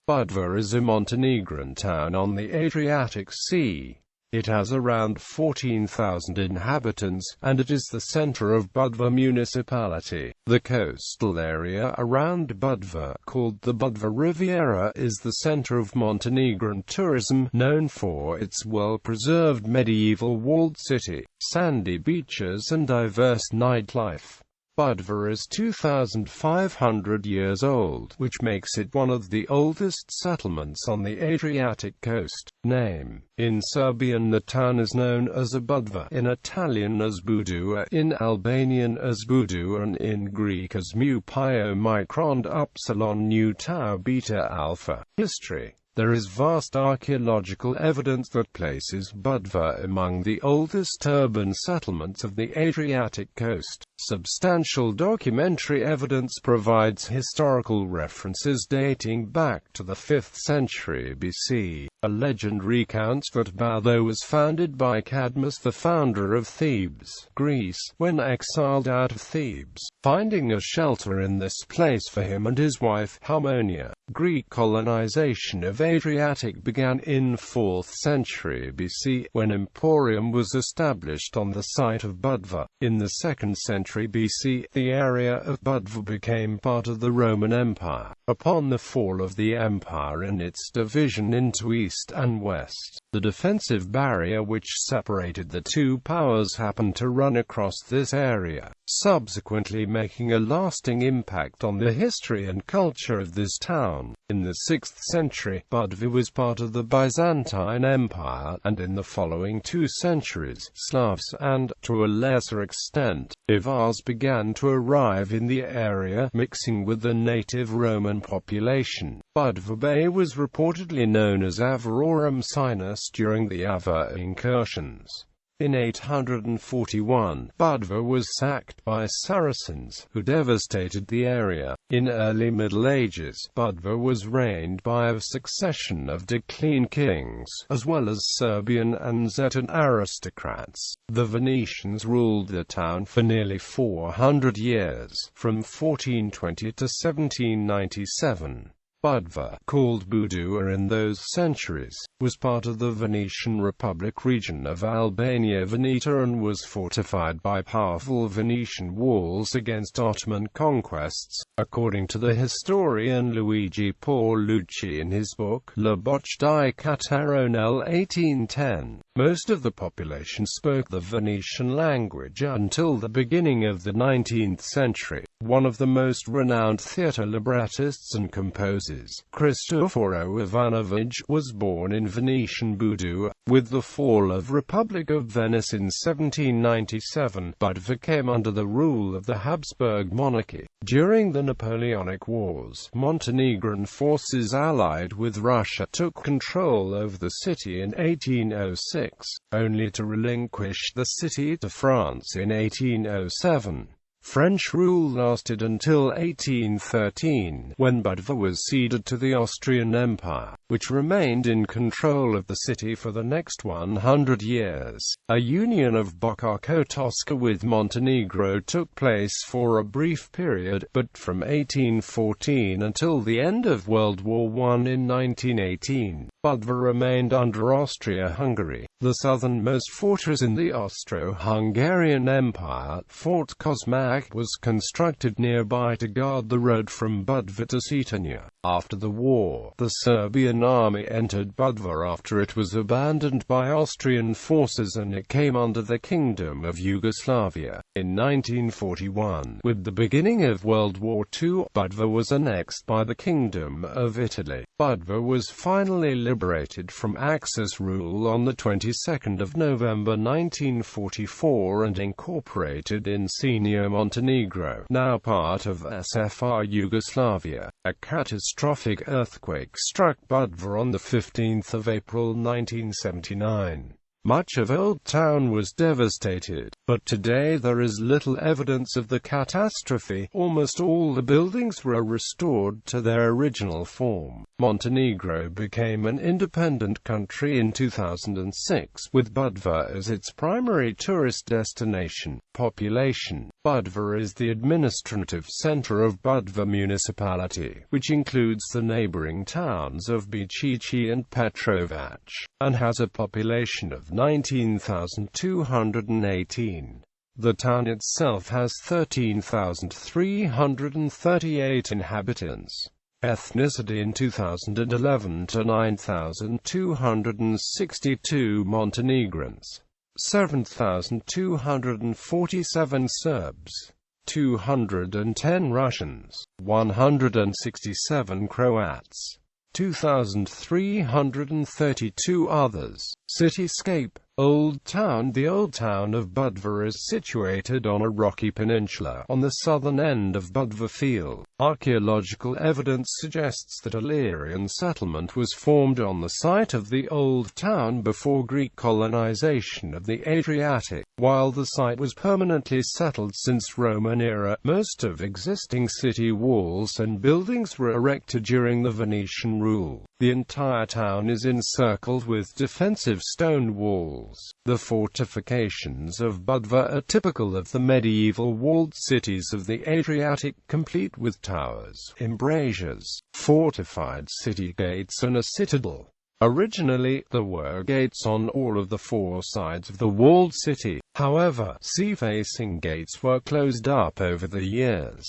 Budva is a Montenegrin town on the Adriatic Sea. It has around 14,000 inhabitants, and it is the center of Budva Municipality. The coastal area around Budva, called the Budva Riviera, is the center of Montenegrin tourism, known for its well-preserved medieval walled city, sandy beaches and diverse nightlife. Budva is 2,500 years old, which makes it one of the oldest settlements on the Adriatic coast. Name: in Serbian the town is known as a Budva, in Italian as Budua, in Albanian as Budu, and in Greek as Mu Pio Micron Upsilon Nu Tau Beta Alpha. History: there is vast archaeological evidence that places Budva among the oldest urban settlements of the Adriatic coast. Substantial documentary evidence provides historical references dating back to the 5th century BC. A legend recounts that Budva was founded by Cadmus, the founder of Thebes, Greece, when exiled out of Thebes, finding a shelter in this place for him and his wife, Harmonia. Greek colonization of Adriatic began in 4th century BC, when Emporium was established on the site of Budva. In the 2nd century BC, the area of Budva became part of the Roman Empire. Upon the fall of the empire and its division into east and west, the defensive barrier which separated the two powers happened to run across this area, subsequently making a lasting impact on the history and culture of this town. In the 6th century, Budva was part of the Byzantine Empire, and in the following 2 centuries, Slavs and, to a lesser extent, Avars began to arrive in the area, mixing with the native Roman population. Budva Bay was reportedly known as Avarorum Sinus during the Avar incursions. In 841, Budva was sacked by Saracens, who devastated the area. In early Middle Ages, Budva was reigned by a succession of Deccan kings, as well as Serbian and Zetan aristocrats. The Venetians ruled the town for nearly 400 years, from 1420 to 1797. Budva, called Budua in those centuries, was part of the Venetian Republic region of Albania Veneta and was fortified by powerful Venetian walls against Ottoman conquests. According to the historian Luigi Paolucci in his book La Bocca di Cataronel 1810, most of the population spoke the Venetian language until the beginning of the 19th century. One of the most renowned theatre librettists and composers, Cristoforo Ivanovich, was born in Venetian Budua. With the fall of Republic of Venice in 1797, Budva came under the rule of the Habsburg monarchy. During the Napoleonic Wars, Montenegrin forces allied with Russia took control over the city in 1806, only to relinquish the city to France in 1807. French rule lasted until 1813, when Budva was ceded to the Austrian Empire, which remained in control of the city for the next 100 years. A union of Boka Kotoska with Montenegro took place for a brief period, but from 1814 until the end of World War I in 1918, Budva remained under Austria-Hungary. The southernmost fortress in the Austro-Hungarian Empire, Fort Kosmak, was constructed nearby to guard the road from Budva to Cetinje. After the war, the Serbian army entered Budva after it was abandoned by Austrian forces and it came under the Kingdom of Yugoslavia. In 1941, with the beginning of World War II, Budva was annexed by the Kingdom of Italy. Budva was finally liberated from Axis rule on the 22nd of November 1944 and incorporated in Senior Montenegro, now part of SFR Yugoslavia. A catastrophic earthquake struck Budva on the 15th of April 1979. Much of Old Town was devastated, but today there is little evidence of the catastrophe. Almost all the buildings were restored to their original form. Montenegro became an independent country in 2006, with Budva as its primary tourist destination. Population. Budva is the administrative center of Budva Municipality, which includes the neighboring towns of Igycg and Petrovac, and has a population of 19,218. The town itself has 13,338 inhabitants. Ethnicity in 2011 to 9,262 Montenegrins, 7,247 Serbs, 210 Russians, 167 Croats, 2,332 others. Cityscape. Old Town. The Old Town of Budva is situated on a rocky peninsula on the southern end of Budva Field. Archaeological evidence suggests that a Illyrian settlement was formed on the site of the Old Town before Greek colonization of the Adriatic. While the site was permanently settled since Roman era, most of existing city walls and buildings were erected during the Venetian rule. The entire town is encircled with defensive stone walls. The fortifications of Budva are typical of the medieval walled cities of the Adriatic, complete with towers, embrasures, fortified city gates and a citadel. Originally, there were gates on all of the four sides of the walled city. However, sea-facing gates were closed up over the years.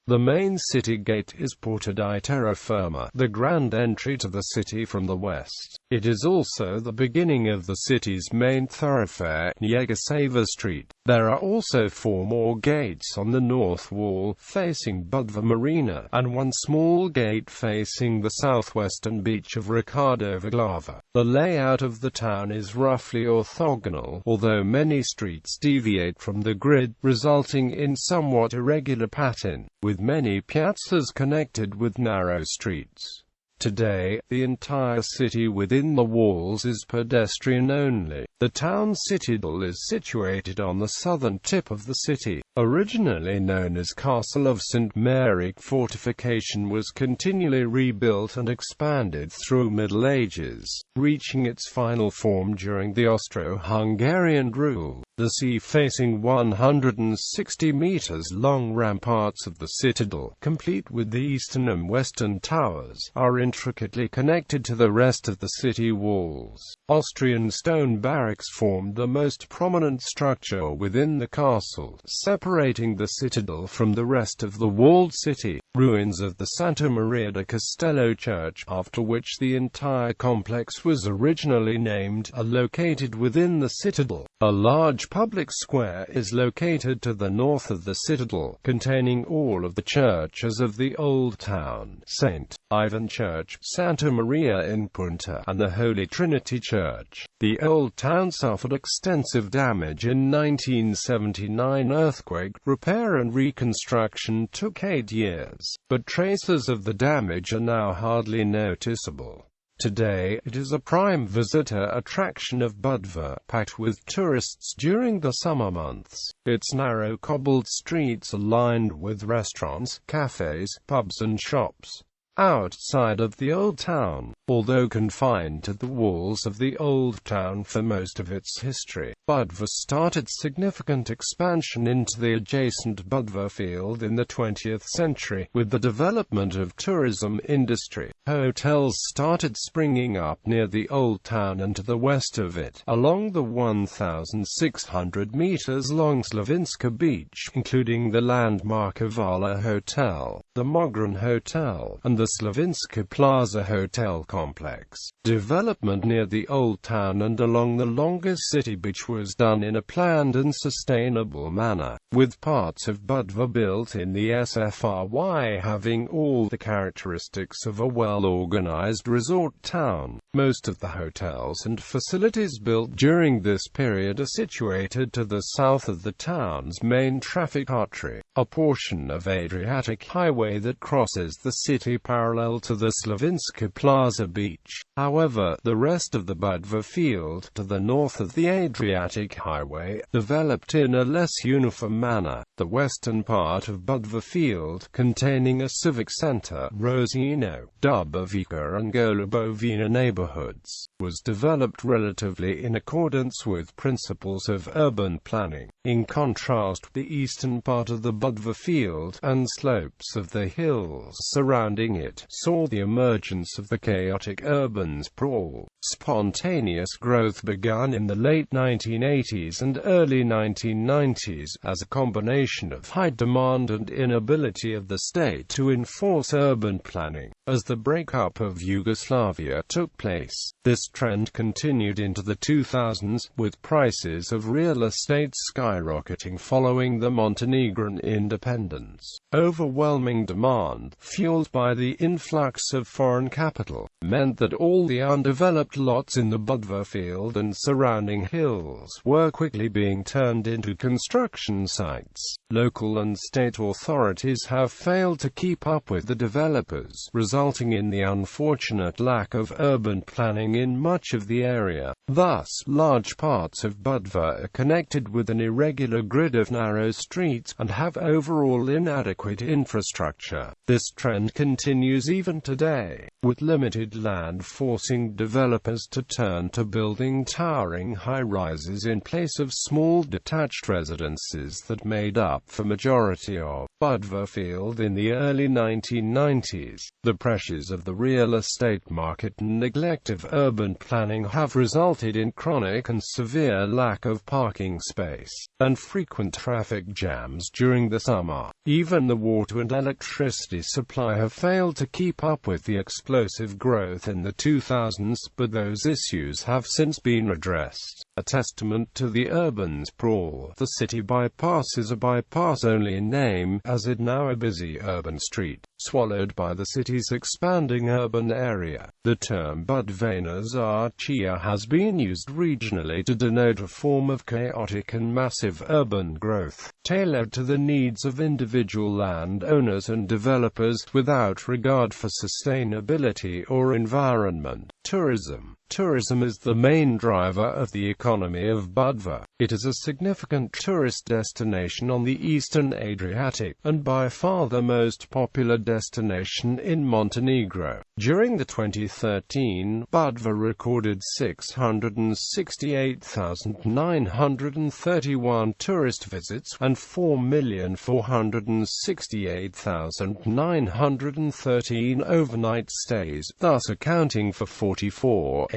The main city gate is Porta di Terraferma, the grand entry to the city from the west. It is also the beginning of the city's main thoroughfare, Igycg Street. There are also 4 more gates on the north wall, facing Budva Marina, and one small gate facing the southwestern beach of Riccardo Verglava. The layout of the town is roughly orthogonal, although many streets deviate from the grid, resulting in somewhat irregular pattern, with many piazzas connected with narrow streets. Today, the entire city within the walls is pedestrian only. The town's citadel is situated on the southern tip of the city. Originally known as Castle of St. Mary, fortification was continually rebuilt and expanded through Middle Ages, reaching its final form during the Austro-Hungarian rule. The sea-facing 160 meters long ramparts of the citadel, complete with the eastern and western towers, are intricately connected to the rest of the city walls. Austrian stone barracks formed the most prominent structure within the castle, separating the citadel from the rest of the walled city. Ruins of the Santa Maria da Castello church, after which the entire complex was originally named, are located within the citadel. A large public square is located to the north of the citadel, containing all of the churches of the Old Town, St. Ivan Church, Santa Maria in Punta, and the Holy Trinity Church. The Old Town suffered extensive damage in 1979 earthquake. Repair and reconstruction took 8 years, but traces of the damage are now hardly noticeable. Today, it is a prime visitor attraction of Budva, packed with tourists during the summer months. Its narrow cobbled streets are lined with restaurants, cafes, pubs and shops. Outside of the Old Town, although confined to the walls of the Old Town for most of its history, Budva started significant expansion into the adjacent Budva field in the 20th century, with the development of tourism industry. Hotels started springing up near the Old Town and to the west of it, along the 1,600 meters long Slavinska beach, including the landmark Avala Hotel, the Mogran Hotel, and the Slavinska Plaza Hotel complex. Development near the Old Town and along the longest city beach was done in a planned and sustainable manner, with parts of Budva built in the SFRY having all the characteristics of a well-organized resort town. Most of the hotels and facilities built during this period are situated to the south of the town's main traffic artery. a portion of Adriatic Highway that crosses the city parallel to the Slavinska Plaza beach. However, the rest of the Budva field, to the north of the Adriatic Highway, developed in a less uniform manner. The western part of Budva field, containing a civic center, Rosino, Dubrovika and Golubovina neighborhoods, was developed relatively in accordance with principles of urban planning. In contrast, the eastern part of the Budva field, and slopes of the hills surrounding it, saw the emergence of the chaotic urban sprawl. Spontaneous growth began in the late 1980s and early 1990s, as a combination of high demand and inability of the state to enforce urban planning. As the breakup of Yugoslavia took place, this trend continued into the 2000s, with prices of real estate skyrocketing following the Montenegrin independence. Overwhelming demand, fueled by the influx of foreign capital, meant that all the undeveloped lots in the Budva field and surrounding hills were quickly being turned into construction sites. Local and state authorities have failed to keep up with the developers, resulting in the unfortunate lack of urban planning in much of the area. Thus, large parts of Budva are connected with an irregular grid of narrow streets, and have overall inadequate infrastructure. This trend continues even today, with limited land forcing developers to turn to building towering high-rises in place of small detached residences that made up the majority of Budva field in the early 1990s. The pressures of the real estate market and neglect of urban planning have resulted in chronic and severe lack of parking space, and frequent traffic jams during the summer. Even the water and electricity supply have failed to keep up with the explosive growth in the 2000s, but those issues have since been addressed. A testament to the urban sprawl, the city bypass is a bypass only in name, as it now a busy urban street, swallowed by the city's expanding urban area. The term Budvana Zarchia has been used regionally to denote a form of chaotic and massive urban growth, tailored to the needs of individual landowners and developers, without regard for sustainability or environment. Tourism is the main driver of the economy of Budva. It is a significant tourist destination on the eastern Adriatic, and by far the most popular destination in Montenegro. During the 2013, Budva recorded 668,931 tourist visits, and 4,468,913 overnight stays, thus accounting for 44.8%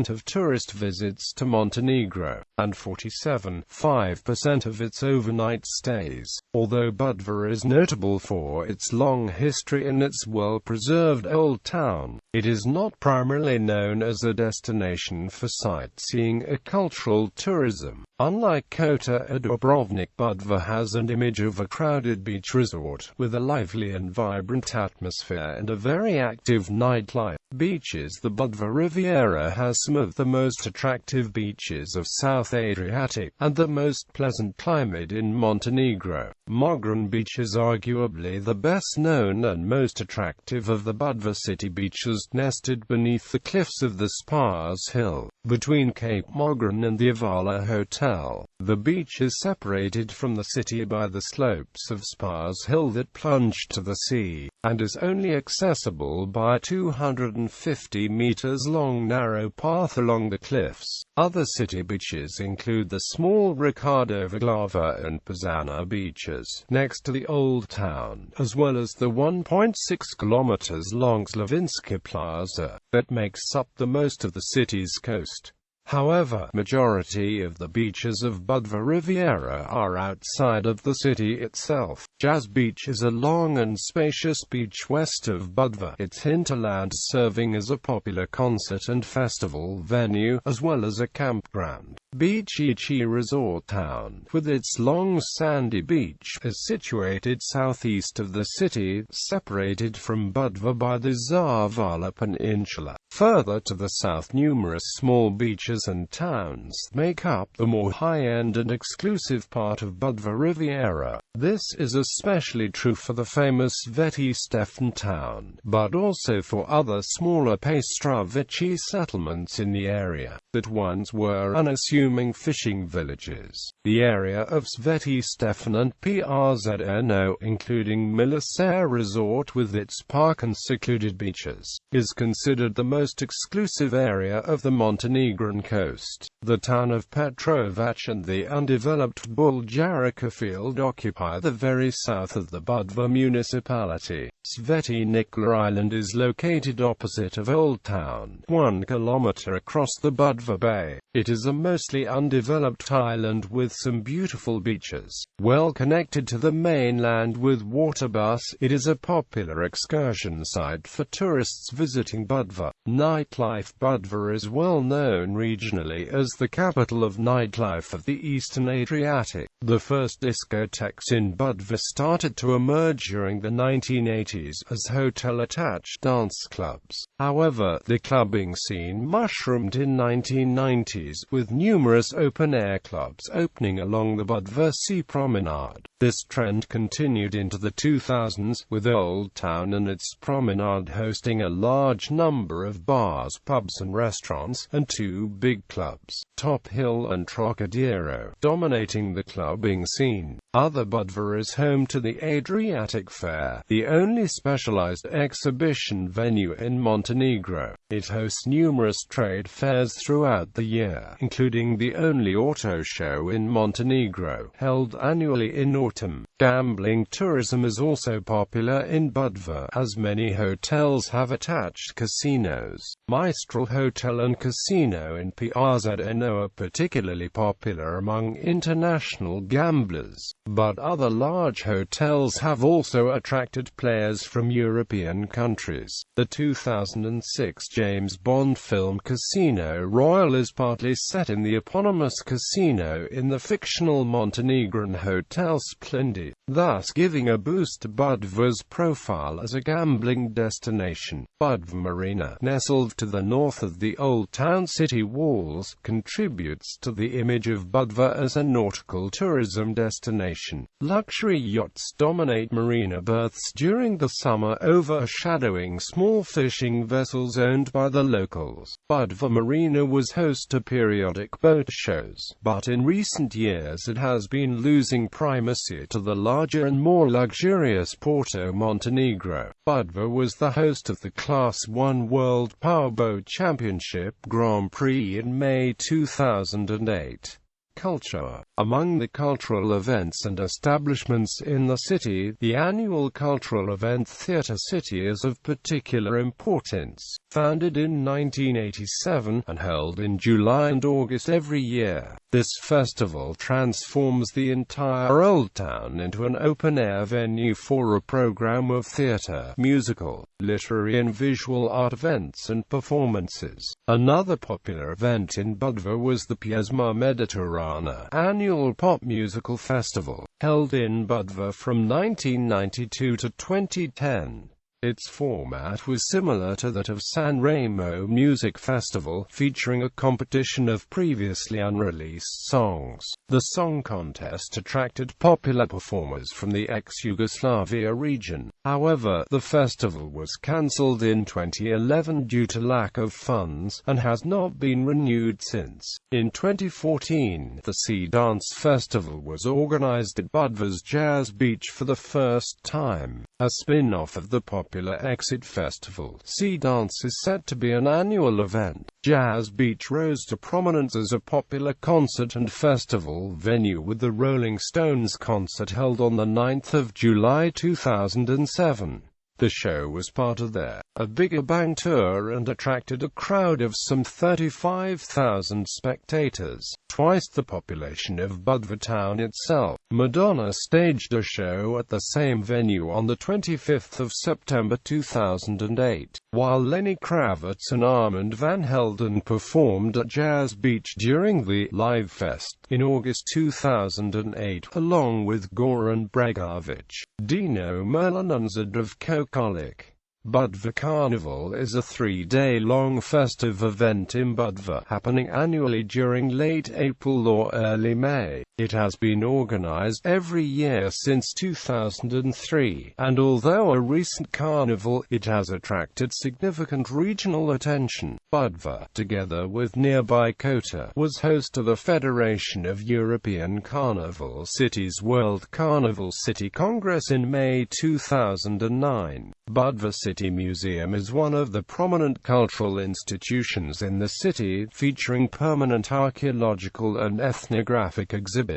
of tourist visits to Montenegro, and 47.5% of its overnight stays. Although Budva is notable for its long history and its well-preserved old town, it is not primarily known as a destination for sightseeing or cultural tourism. Unlike Kota or Dubrovnik, Budva has an image of a crowded beach resort, with a lively and vibrant atmosphere and a very active nightlife. Beaches. The Budva Riviera has some of the most attractive beaches of South Adriatic, and the most pleasant climate in Montenegro. Montenegrin Beach is arguably the best known and most attractive of the Budva city beaches, nested beneath the cliffs of the Spars Hill, between Cape Montenegrin and the Avala Hotel. The beach is separated from the city by the slopes of Spars Hill that plunge to the sea, and is only accessible by a 250 meters long narrow path along the cliffs. Other city beaches include the small Riccardo Viglava and Pisana beaches, next to the Old Town, as well as the 1.6 kilometers long Slavinska Plaza, that makes up the most of the city's coast. However, majority of the beaches of Budva Riviera are outside of the city itself. Jazz Beach is a long and spacious beach west of Budva, its hinterland serving as a popular concert and festival venue, as well as a campground. Igycg Resort Town, with its long sandy beach, is situated southeast of the city, separated from Budva by the Zavala Peninsula. Further to the south, numerous small beaches villages and towns make up the more high-end and exclusive part of Budva Riviera. This is especially true for the famous Sveti Stefan town, but also for other smaller Pastravici settlements in the area, that once were unassuming fishing villages. The area of Sveti Stefan and Przno, including Milisare Resort with its park and secluded beaches, is considered the most exclusive area of the Montenegrin coast. The town of Petrovac and the undeveloped Buljarica field occupy the very south of the Budva municipality. Sveti Nikola Island is located opposite of Old Town, 1 kilometer across the Budva Bay. It is a mostly undeveloped island with some beautiful beaches. Well connected to the mainland with water bus, it is a popular excursion site for tourists visiting Budva. Nightlife.Budva is well known regionally as the capital of nightlife of the Eastern Adriatic. The first discotheques in Budva started to emerge during the 1980s as hotel-attached dance clubs. However, the clubbing scene mushroomed in 1990s, with numerous open-air clubs opening along the Budva Sea Promenade. This trend continued into the 2000s, with Old Town and its promenade hosting a large number of bars, pubs and restaurants, and two big clubs, Top Hill and Trocadero, dominating the clubbing scene. Other Budva is home to the Adriatic Fair, the only specialized exhibition venue in Montenegro. It hosts numerous trade fairs throughout the year, including the only auto show in Montenegro, held annually in autumn. Gambling tourism is also popular in Budva, as many hotels have attached casinos. Mistral Hotel and Casino in Przno are particularly popular among international gamblers, but other large hotels have also attracted players from European countries. The 2006 James Bond film Casino Royale is partly set in the eponymous casino in the fictional Montenegrin Hotel Splendid, thus giving a boost to Budva's profile as a gambling destination. Budva Marina, nestled to the north of the Old Town city walls, contributes to the image of Budva as a nautical tourism destination. Luxury yachts dominate marina berths during the summer, overshadowing small fishing vessels owned by the locals. Budva Marina was host to periodic boat shows, but in recent years it has been losing primacy to the larger and more luxurious Porto Montenegro. Budva was the host of the Class 1 World Powerboat Championship Grand Prix in May 2008. Culture. Among the cultural events and establishments in the city, the annual cultural event Theatre City is of particular importance. Founded in 1987 and held in July and August every year, this festival transforms the entire Old Town into an open-air venue for a program of theatre, musical, literary and visual art events and performances. Another popular event in Budva was the Pjesma Mediterana annual pop musical festival, held in Budva from 1992 to 2010. Its format was similar to that of San Remo Music Festival, featuring a competition of previously unreleased songs. The song contest attracted popular performers from the ex-Yugoslavia region. However, the festival was cancelled in 2011 due to lack of funds, and has not been renewed since. In 2014, the Sea Dance Festival was organized at Budva's Jazz Beach for the first time. A spin-off of the popular Igycg festival, Sea Dance is set to be an annual event. Jazz Beach rose to prominence as a popular concert and festival venue, with the Rolling Stones concert held on the 9th of July 2007. The show was part of their A Bigger Bang tour and attracted a crowd of some 35,000 spectators, twice the population of Budva town itself. Madonna staged a show at the same venue on the 25th of September 2008, while Lenny Kravitz and Armand van Helden performed at Jazz Beach during the Live Fest in August 2008, along with Goran Bregovic, Dino Merlin and Zad of Kokolik. Budva Carnival is a 3-day-long festive event in Budva, happening annually during late April or early May. It has been organized every year since 2003, and although a recent carnival, it has attracted significant regional attention. Budva, together with nearby Kota, was host to the Federation of European Carnival Cities World Carnival City Congress in May 2009. Budva City Museum is one of the prominent cultural institutions in the city, featuring permanent archaeological and ethnographic exhibits.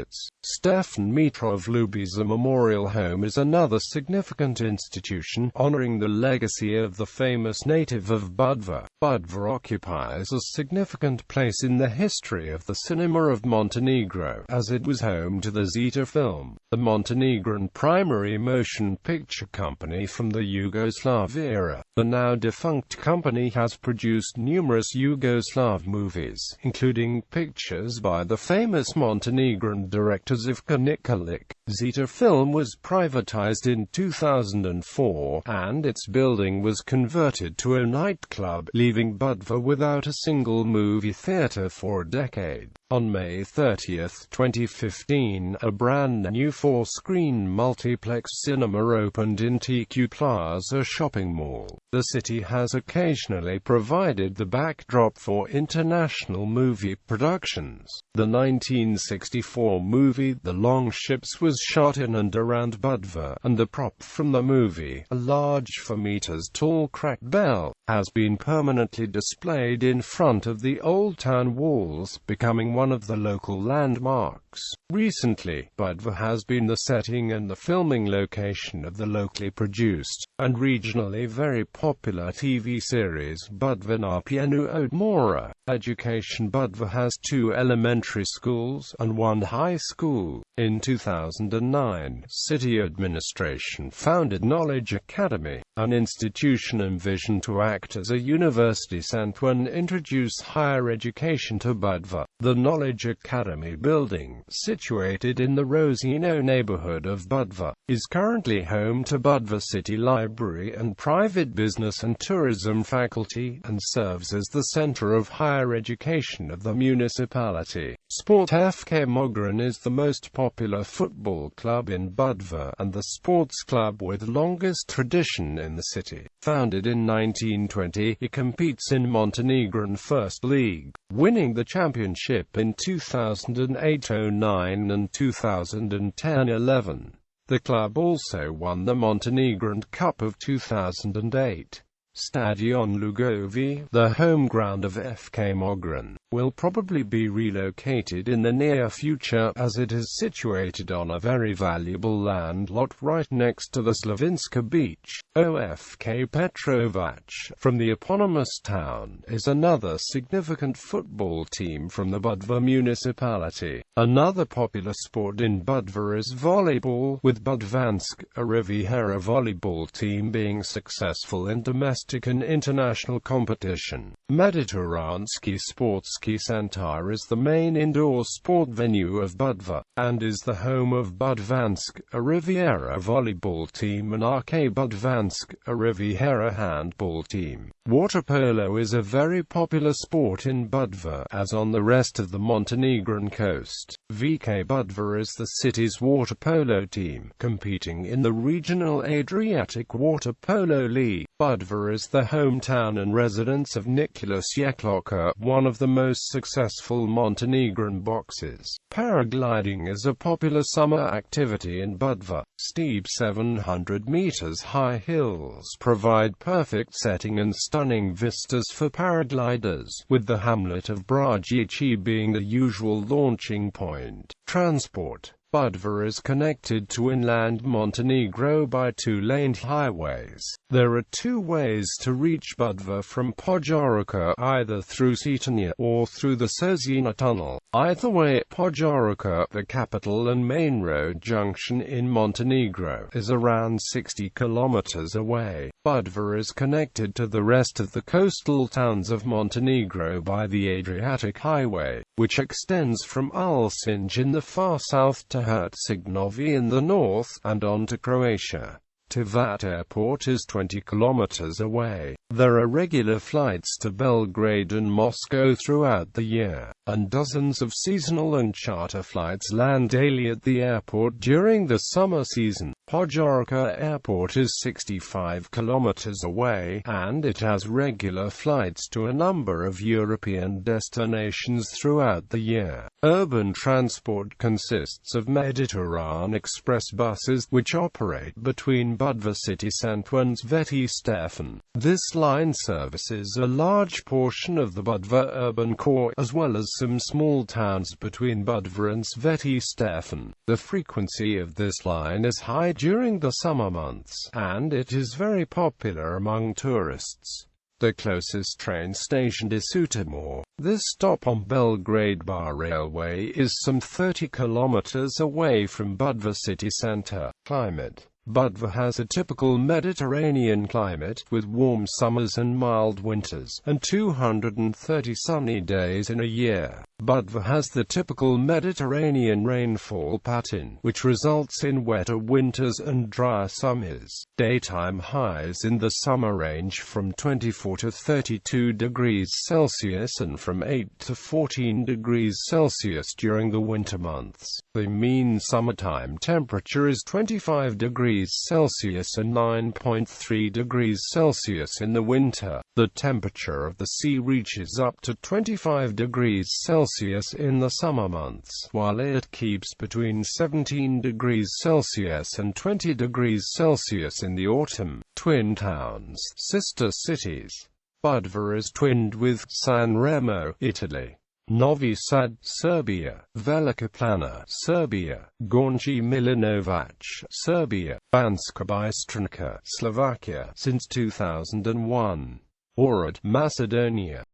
Stefan Mitrov Lubeza Memorial Home is another significant institution, honoring the legacy of the famous native of Budva. Budva occupies a significant place in the history of the cinema of Montenegro, as it was home to the Zeta film, the Montenegrin primary motion picture company from the Yugoslav era. The now-defunct company has produced numerous Yugoslav movies, including pictures by the famous Montenegrin director Igycg Nikolic. Zeta film was privatized in 2004, and its building was converted to a nightclub, leaving Budva without a single movie theater for a decade. On May 30, 2015, a brand new 4-screen multiplex cinema opened in TQ Plaza shopping mall. The city has occasionally provided the backdrop for international movie productions. The 1964 movie The Long Ships was shot in and around Budva, and the prop from the movie, a large 4 meters tall cracked bell, has been permanently displayed in front of the Old Town walls, becoming one of the local landmarks. Recently, Budva has been the setting and the filming location of the locally produced, and regionally very popular TV series Budva Napienu Odmora. Education Budva has 2 elementary schools and 1 high school. In 2009, city administration founded Knowledge Academy, an institution envisioned to act as a university center and introduce higher education to Budva. The Knowledge Academy building, situated in the Rosino neighborhood of Budva, is currently home to Budva City Library and private business and tourism faculty, and serves as the center of higher education of the municipality. Sport FK Mogren is the most popular football club in Budva, and the sports club with longest tradition in the city. Founded in 1920, it competes in Montenegrin First League, winning the championship in 2008-09 and 2010-11. The club also won the Montenegrin Cup of 2008. Stadion Lugovi, the home ground of FK Mogren, will probably be relocated in the near future, as it is situated on a very valuable land lot right next to the Slavinska beach. OFK Petrovac, from the eponymous town, is another significant football team from the Budva municipality. Another popular sport in Budva is volleyball, with Budvansk, a riviera volleyball team, being successful in domestic and international competition. Mediteransky Sportsky Center is the main indoor sport venue of Budva, and is the home of Budvansk, a riviera volleyball team, and RK Budvansk, a riviera handball team. Water polo is a very popular sport in Budva, as on the rest of the Montenegrin coast. VK Budva is the city's water polo team, competing in the regional Adriatic Water Polo League. Budva is the hometown and residence of Nicholas Igycg, one of the most successful Montenegrin boxers. Paragliding is a popular summer activity in Budva. Steep 700 meters high hills provide perfect setting and stunning vistas for paragliders, with the hamlet of Igycg being the usual launching point. Transport. Budva is connected to inland Montenegro by 2-laned highways. There are 2 ways to reach Budva from Podgorica, either through Cetinje or through the Sozina Tunnel. Either way, Podgorica, the capital and main road junction in Montenegro, is around 60 kilometers away. Budva is connected to the rest of the coastal towns of Montenegro by the Adriatic Highway, which extends from Ulcinj in the far south to Herceg Novi in the north, and on to Croatia. Tivat Airport is 20 kilometers away. There are regular flights to Belgrade and Moscow throughout the year, and dozens of seasonal and charter flights land daily at the airport during the summer season. Podgorica Airport is 65 kilometers away, and it has regular flights to a number of European destinations throughout the year. Urban transport consists of Mediterranean express buses, which operate between Budva city centre and Sveti Stefan. This line services a large portion of the Budva urban core, as well as some small towns between Budva and Sveti Stefan. The frequency of this line is high during the summer months, and it is very popular among tourists. The closest train station is Sutomor. This stop on Belgrade Bar Railway is some 30 kilometers away from Budva city centre. Climate: Budva has a typical Mediterranean climate, with warm summers and mild winters, and 230 sunny days in a year. Budva has the typical Mediterranean rainfall pattern, which results in wetter winters and drier summers. Daytime highs in the summer range from 24 to 32 degrees Celsius and from 8 to 14 degrees Celsius during the winter months. The mean summertime temperature is 25 degrees Celsius and 9.3 degrees Celsius in the winter. The temperature of the sea reaches up to 25 degrees Celsius in the summer months, while it keeps between 17 degrees Celsius and 20 degrees Celsius in the autumn. Twin towns, sister cities. Budva is twinned with San Remo, Italy; Novi Sad, Serbia; Velika Plana, Serbia; Gornji Milanovac, Serbia; Banska Bystrica, Slovakia since 2001; Ohrid, Macedonia.